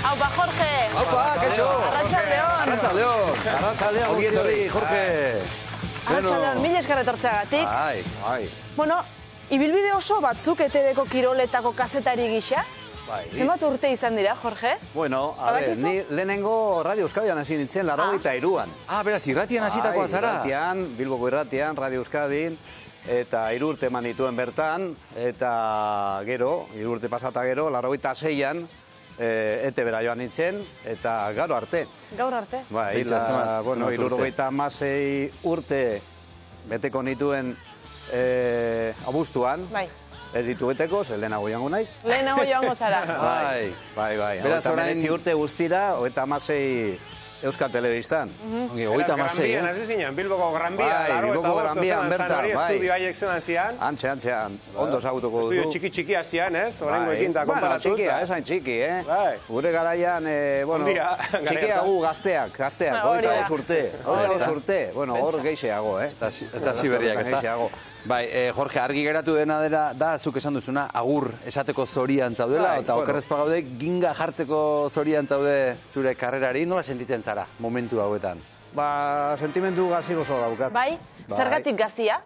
Aupa, Jorge! Aupa, kaixo! Arratxaldeon! Arratxaldeon! Ongi etorri, Jorge! Arratxaldeon, mila esker etortzeagatik. Bai. Bueno, ibilbide oso batzuk ETV-ko kiroletako kazetari gisa? Zenbat urte izan dira, Jorge? Bueno, a ver, ni lehenengo Radio Euskadian hasi nintzen, 83an. Beraz, irratian hasitakoa zara? Irratian, Bilboko irratian, Radio Euskadin, eta 3 urte eman dituen bertan, eta gero, 3 urte pasata gero, 86an, ETV-ra joan nintzen, eta gaur arte. Gaur arte? Bai, 76 urte beteko nituen abuztuan. Bai. Ez ditu beteko, ze lehenago joango naiz. Lehenago joango zara. Bai. Beraz, orain... urte guztira, 86 Euskal Telebistan. Ongi, 86, Hasi zinen, Bilboko Gran Bia, Bilboko Gran Bian bertan, bai. Estudio haiek zelan zian. Antxe, ondo zagutuko duzu. Estudio txiki-txikia zian, ez? Horengo ekin da konparatuz. Txikia, esain txiki, Bai. Gure garaian, bueno, txikia gu gazteak, 25 urte. 25 urte, bueno, hor geixeago, Eta ziberriak, ez da? Bai, Jorge, argi geratu dena da, zuk esan duzuna, agur esateko zorian zaudela, eta okerrezpa gaude, ginga jartzeko zorian zaude zure karrerari, nola sentitzen zara momentu hauetan? Sentimendu gazi gozo daukat. Bai? Zergatik gazia?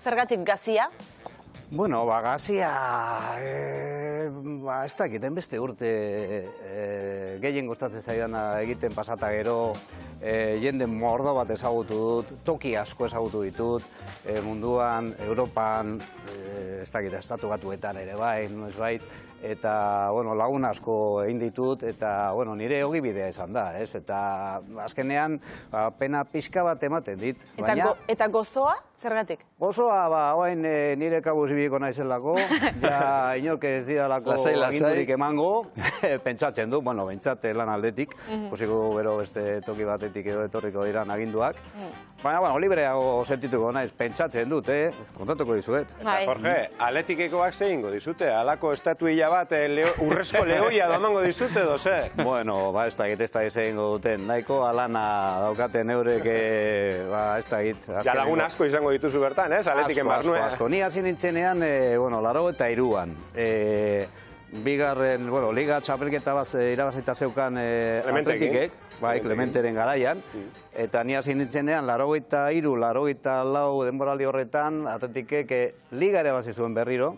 Zergatik gazia? Bueno, gazia... Ez dakiten beste urte gehien gustatzen zaidana egiten pasata gero, jende mordo bat ezagutu dut, toki asko ezagutu ditut, munduan, Europan, ez dakit, estatu batuetan ere bai, noiz bait, eta, bueno, lagun asko egin ditut, eta, bueno, nire ogibidea izan da, ez? Eta, azkenean, pena pixka bat ematen dit, baina... Eta gozoa, zergatik? Gozoa, oain nire kabuz ibiliko naizelako, ja inork ez didalako agindurik emango, pentsatzen du, bueno, pentsate lan aldetik, kusiko bero beste toki batetik edo etorriko diran aginduak, baina, bueno, libreago sentituko naiz, pentsatzen dut, kontatuko dizuet. Eta, Jorge, Atletikekoak zehingo dizute, alako estatuilla bat urrezko lehoia domango dizute, doze? Bueno, ez da zehingo duten, nahiko alana daukaten eurek, ez da git. Ja lagun asko izango dituzu bertan, ez? Atletiken barnue. Asko. Ni hasi nintzenean, 83an. Bigarren, Liga txapelketa bat irabazita zeukan Atletikek, bai, Clementeren garaian, eta ni hasi nintzenean, 83, 84 denboraldi horretan, Atletikek Liga ere bazi zuen berriro,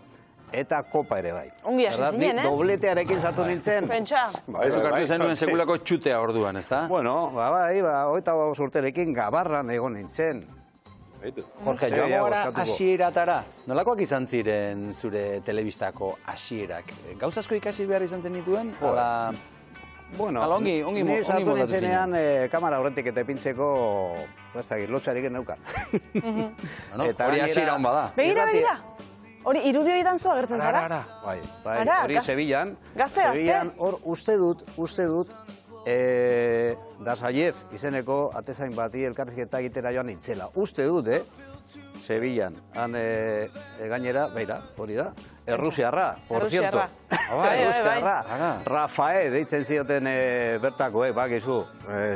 eta Kopa ere bai. Ongi hasi zinen, Dobletearekin zartu nintzen. Pentsa. Ez ukartu zenuen sekulako txutea orduan, ez da? Bueno, bai, 25 urterekin gabarran egon nintzen. Jorge, joango gara hasieratara. Nolakoak izan ziren zure telebistako hasierak? Gauz asko ikasi behar izan zen dituen? Bueno, ongi ni sartu moldatu nintzenean kamara horretik eta epintzeko lotxarik eneukan. Hori hasiera hon bada. Begira. Hori irudio idan zu agertzen zara? Bai, hori Sevillan. Gazte. Hor uste dut, Dasayev izeneko atezain bati elkarrizketa egitera joan nintzela. Uste dut, Sevillan. Han gainera, beira, hori da, Errusiarra, por cierto. Errusiarra. Rafael deitzen zioten bertako, bakizu,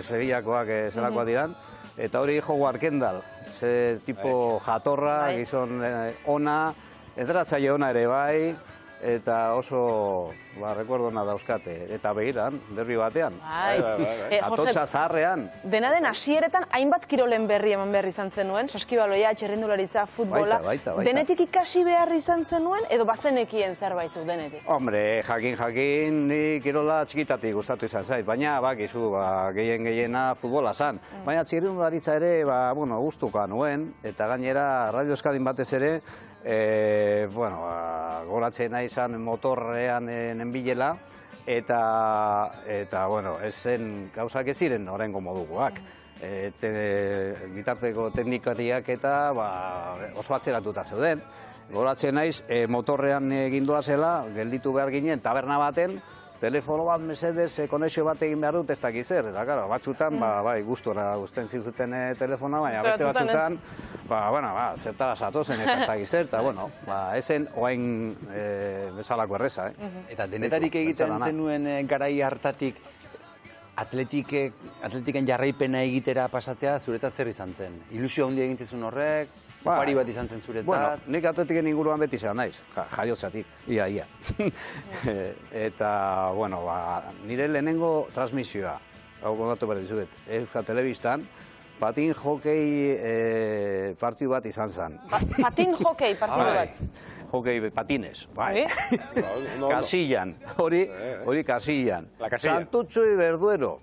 Sevillakoak zelakoa diran. Eta hori Howard Kendall, ze tipo jatorra, gizon ona, entratzaile ona ere bai, eta oso, rekuerdona dauzkate. Eta begiran, derbi batean. Atotxa zaharrean. Dena den hasieretan hainbat kirolen berri eman behar izan zenuen, saskibaloia, txerrendularitza, futbola. Denetik ikasi behar izan zenuen, edo bazenekien zerbaitzuk denetik? Hombre, jakin, ni kirola txikitatik gustatu izan zait, baina bakizu, gehiena futbola zan. Baina txerrendularitza ere, gustuka nuen, eta gainera Radio Euskadin batez ere, goratzen nahi izan motorrean nenbilela, eta, ez zen gauzak ez ziren horrengo modukoak. Bitarteko teknikariak eta oso atzeratuta zeuden. Goratzen naiz, motorrean egindoa zela, gelditu behar ginen, taberna baten, telefono bat mesedez, konexio bat egin behar dut ez dakiz zer. Eta, gara, batzutan, gustora guztien zizuten telefona, baina beste batzutan, zertara zatozen eta ez dakiz zer, eta, ezen oain bezalako erreza. Eta denetarik egiten zenuen garai hartatik, Atletiken jarraipena egitera pasatzea zuretzat zer izan zen? Ilusio handia egin zizun horrek? opari bat izan zen zuretzat. Bueno, nik Atletiken inguruan beti zean naiz, jaiotzatik, ia. Eta, bueno, nire lehenengo transmisioa, hau kontatu behar dizuet, Euskal Telebistan, patin hokei partidu bat izan zen. Patin hokei partidu bat? Hokei patines, bai. Kasillan, hori Kasillan. Santutxu y Berduero.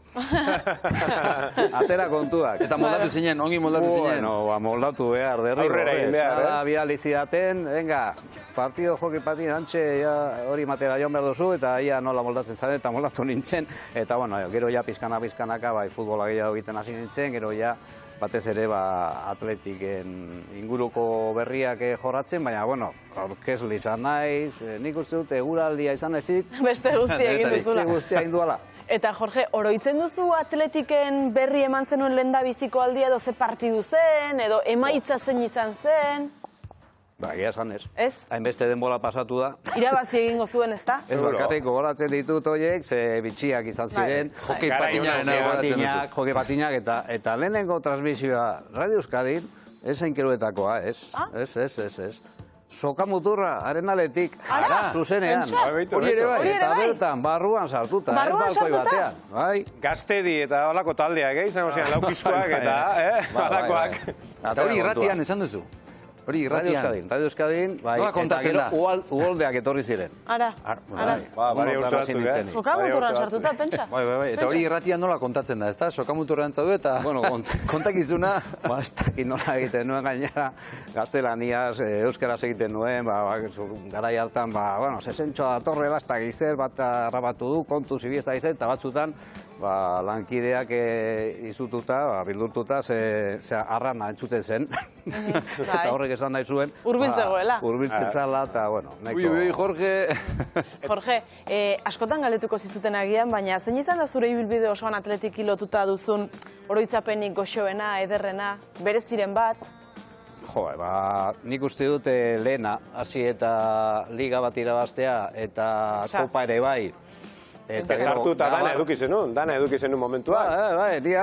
Atera kontuak. Eta moldatu zinen, ongi moldatu zinen. Bueno, moldatu behar, derriro. Aurrera egin behar, Zara bializidaten, venga, partido hokei patin, antxe hori matera joan behar duzu, eta ia nola moldatzen zaren, eta moldatu nintzen. Eta, bueno, gero ja pizkanaka, bai, futbola gehiago egiten hasi nintzen, gero ja, batez ere Atletiken inguruko berriak jorratzen, baina, bueno, aurkezle izan naiz, nik uste dut eguraldia izan ezik. Beste guztia egin duzula. Beste guztia egin duala. Eta, Jorge, oroitzen duzu Atletiken berri eman zenuen lehendabiziko aldia edo ze partidu zen, edo emaitza zein izan zen? Ba, egia esan ez. Ez? Hainbeste denbora pasatu da. Irabazi egingo zuen, ezta? Ez bakarrik gogoratzen ditut horiek, ze bitxiak izan ziren. Hokei patinak eta lehenengo transmisioa Radio Euskadin, ez einkeruetakoa, ez. Ez. Sokamuturra, arenaletik, zuzenean. Hori ere bai. Eta bertan, barruan sartuta, ez balkoi batean. Gaztedi eta holako taldeak, izango zian, laukizkoak eta, holakoak. Eta hori irratian esan duzu? Hori irratian. Radio Euskadin, nola kontatzen da? Uholdeak etorri ziren. Ara. Bari urzatzuk, Sokamuturran sartuta, pentsa. Bai, eta hori irratian nola kontatzen da, ezta? Sokamuturran zaude eta kontakizuna. Ez dakit nola egiten nuen gainera, gaztelaniaz, euskaraz egiten nuen, garai hartan, sesentxoa datorrela, ez da gizer, bat arrabatu du, kontu zibi ez da gizer, eta batzutan, lankideak izututa, bildurtuta, ze arrana entzuten zen. Eta horrek esan nahi zuen. Urbiltzegoela. Urbiltzetzala, eta, bueno, nahiko... Ui, Jorge... Jorge, askotan galdetuko zizuten agian, baina zein izan da zure ibilbide osoan Atletiki lotuta duzun oroitzapenik goxoena, ederrena, bereziren bat? Jo, nik uste dut lehena, hasi eta liga bat irabaztea, eta kopa ere bai. Sartuta dana eduki zenun momentuan.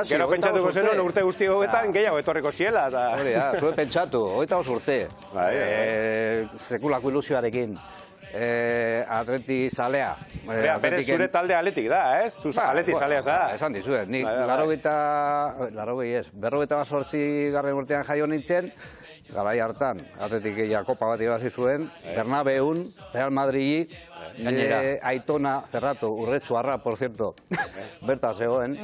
Gero pentsatuko zenun urte guzti gogetan, gehiago etorriko ziela. Hori da, zuen pentsatu, 25 urte. Sekulako ilusioarekin. Atleti zalea. Bere zure talde Atletik da, ez? Atleti zalea zara. Esan dizuet, nik 48 garren urtean jaio nintzen, garai hartan, Atletik kopa bat irabazi zuen, Bernabeun, Real Madrid, Aitona Zerratu, Urretxuarra, por cierto, berta zegoen,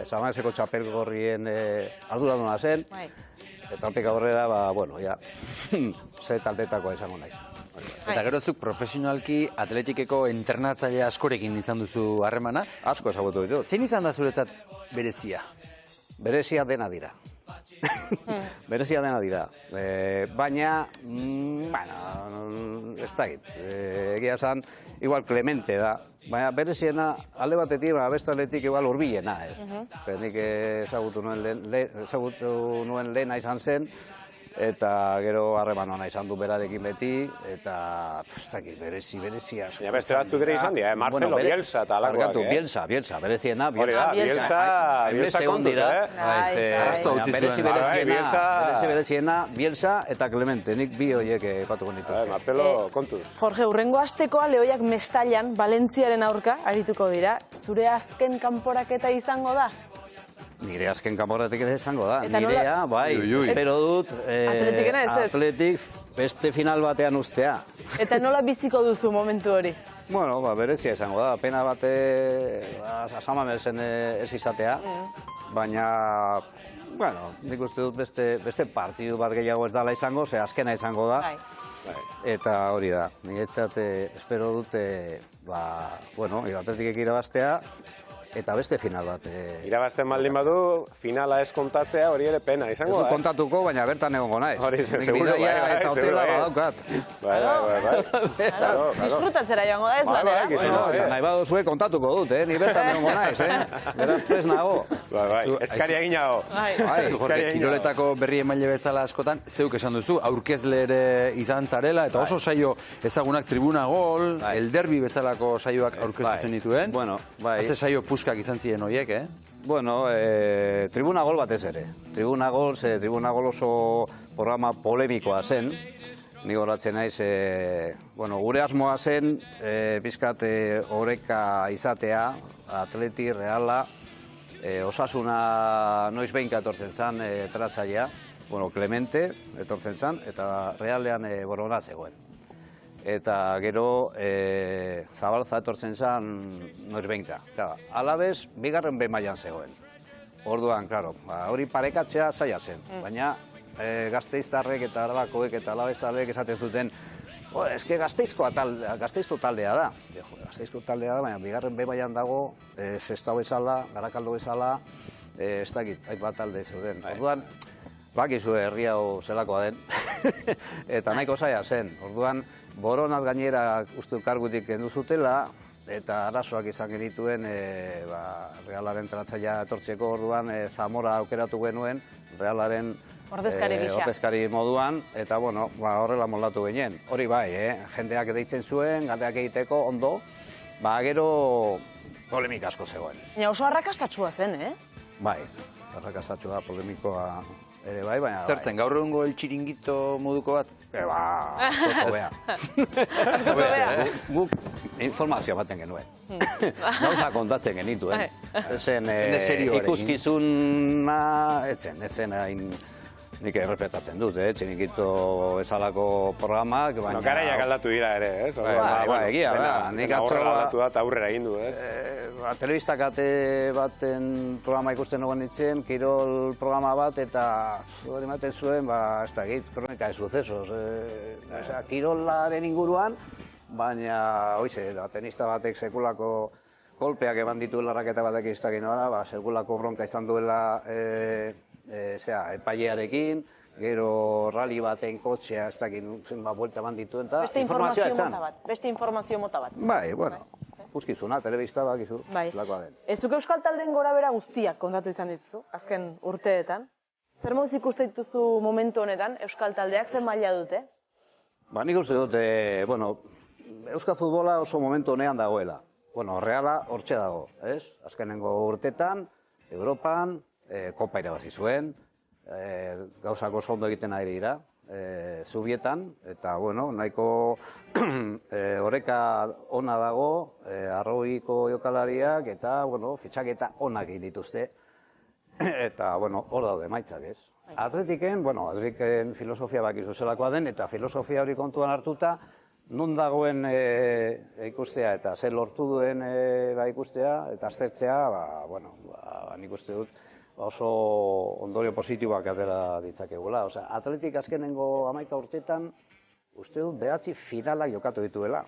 Zabanezeko txapelgorrien arduraduna zen, eta hortik aurrera, bueno, ja, ze taldetakoa izango naiz. Eta gero zuk profesionalki Atletikeko entrenatzaile askorekin izan duzu harremana. Asko ezagutu ditut. Zein izan da zuretzat berezia? Berezia dena dira. Berezia dena dira. Baina, ez dakit. Egia esan, igual Clemente da. Baina bereziena, alde batetik, beste aldetik igual hurbilena, ez. Nik ezagutu nuen lehena izan zen, eta gero harreman ona izan du berarekin beti, eta ez dakit, berezia. Baina beste batzuk ere izan dira, Marcelo Bielsa eta alakoak, Bielsa, bereziena, Bielsa kontuz, bereziena, Bielsa eta Clemente, nik bi horiek patuko nituzke. Marcelo kontuz. Jorge, urrengo astekoa Lehoiak Mestallan, Valentziaren aurka, arituko dira. Zure azken kanporaketa izango da? Nire azken kanporatik ere izango da. Nirea, bai, espero dut Atletik beste final batean ustea. Eta nola biziko duzu momentu hori? Bueno, berezia izango da. Pena bate asamamezen ez izatea. Baina, bueno, nik uste dut beste partidu bat gehiago ez dala izango, ze azkena izango da. Eta hori da. Niretzat espero dut, bueno, Atletikek irabaztea, eta beste final bat. Irabazten baldin badu, finala ez kontatzea hori ere pena izango da. Ez kontatuko, baina bertan egongo naiz. Hori, seguro, eta hotela badaukat. Disfrutatzera joango da ez lanera. Nahi baduzue kontatuko dut, ni bertan egongo naiz, beraz prez nago. Eskaria eginago. Kiroletako berri emaile bezala askotan, zeuk esan duzu, aurkezle ere izan zarela, eta oso saio ezagunak Tribuna Gol, el derbi bezalako saioak aurkeztu zenituen. Bueno, bai. Haze saio puska puskak izan ziren horiek, Bueno, Tribuna Gol batez ere. Tribuna Gol oso programa polemikoa zen. Ni horatzen naiz, gure asmoa zen, pizkat oreka izatea, Atleti, Reala, Osasuna noiz behinka etortzen zen tratzailea, Clemente etortzen zen, eta Realean Borona zegoen. Eta gero Zabalza etortzen zen noiz behinka. Alabez, bigarren behin mailan zegoen. Orduan, hori parekatzea zaila zen, baina Gasteiztarrek eta Arabakoek eta Alabezalek esaten zuten eske Gasteizko taldea da. Gasteizko taldea da, baina bigarren behin mailan dago, Sestao bezala, Garakaldo bezala, ez dakit, hainbat talde zeuden. Orduan, bakizu herri hau zelakoa den, eta nahiko zaila zen. Orduan, Boronat gainera uste kargutik kendu zutela, eta arazoak izan genituen Realaren tratzailea etortzeko. Orduan, Zamora aukeratu genuen, Realaren ordezkari moduan, eta horrela moldatu ginen. Hori bai, jendeak deitzen zuen, galdeak egiteko ondo, gero polemik asko zegoen. Oso arrakastatsua zen, Bai, arrakastatsua, polemikoa ere bai, baina... Zertzen, gaur egungo el txiringito moduko bat? Oso bea. Guk informazioa baten genuen. Gauza kontatzen genituen. Ezen ikuskizuna, etzen hain... Nik errespetatzen dut, txiringito bezalako programak, baina... Garaiak aldatu dira ere, ez? Egia, nik aurrera aldatu da eta aurrera egin du, ez? Telebistakate baten programa ikusten nogan nintzen, kirol programa bat, eta hori ematen zuen, ez da egit, kronika de sucesos. Kirolaren inguruan, baina, hoize, tenista batek sekulako kolpeak eman dituela raketa batek iztakin nora, sekulako bronka izan duela epailearekin, gero rally baten kotxea ez dakit zenbat buelta eman dituen, eta informazioa esan. Beste informazio mota bat. Bai, ikuskizuna, telebista bakizu, lakoa den. Zuk euskal taldeen gora bera guztiak kontatu izan dituzu, azken urteetan. Zer moz ikuste dituzu momentu honetan, euskal taldeak zen maila dute? Nik uste dut, euskal futbola oso momentu honean dagoela. Reala hortxe dago, ez? Azkenengo urtetan, Europan, Kopa irabazi zuen, gauzak oso ondo egiten ari dira, Zubietan, eta nahiko oreka ona dago, arroiko jokalariak, eta fitxaketa onak egin dituzte, eta hor daude maitzak, ez? Atletiken filosofia bakizu zelakoa den, eta filosofia hori kontuan hartuta, non dagoen ikustea eta zer lortu duen ikustea eta aztertzea, nik uste dut, oso ondorio positiboak atera ditzakegula. Atletik azkenengo 11 urtetan, uste dut, 9 finalak jokatu dituela.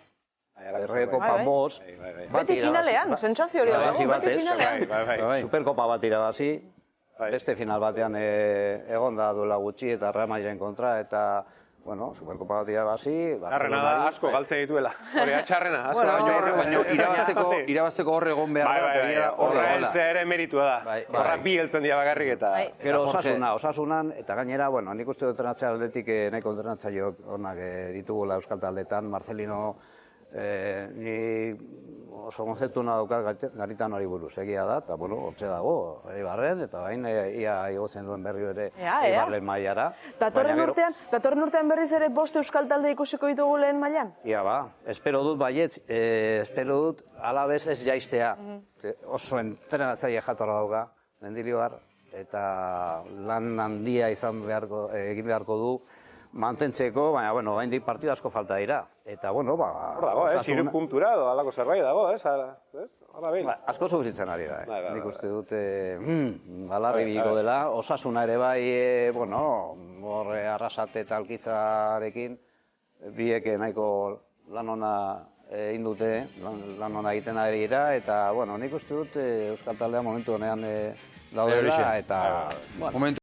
Errekopa bost. Beti finalean, sentsazio hori dago, beti finalean. Superkopa bat irabazi, beste final batean egon da duela gutxi eta Real Madrilen kontra, eta Superkopa bat irabazi... Txarrena da, asko galtze dituela. Hori txarrena, asko. Baina irabazteko hor egon behar da. Horra heltzea ere meritua da. Horra bi heltzen dira bakarrik eta... Gero Osasunan, eta gainera, nik uste dut entrenatzea aldetik nahiko entrenatzaio honak ditugula euskal taldetan. Marcelino, ni oso konzeptu daukat Garitan hori buruz, egia da, eta hortxe dago, Eibarren, eta bain ia igotzen duen berri ere Eibarren mailara. Datorren urtean berriz ere bost euskal talde ikusiko ditugu lehen mailan? Ia espero dut baietz, espero dut alabez ez jaistea. Oso entrenatzaile jatorra dauka, Mendilibar, eta lan handia egin beharko du, mantentzeko, baina, haindik partidu asko falta dira. Eta, hor dago, hiru puntura edo alako zerbait dago, asko zubizitzen ari da, nik uste dute alarri biliko dela. Osasuna ere bai, horre Arrasate eta Alkizarekin, biek nahiko lan ona egin dute, lan ona egiten ari dira, eta, nik uste dut Euskal Taldea momentu honean daudela, eta...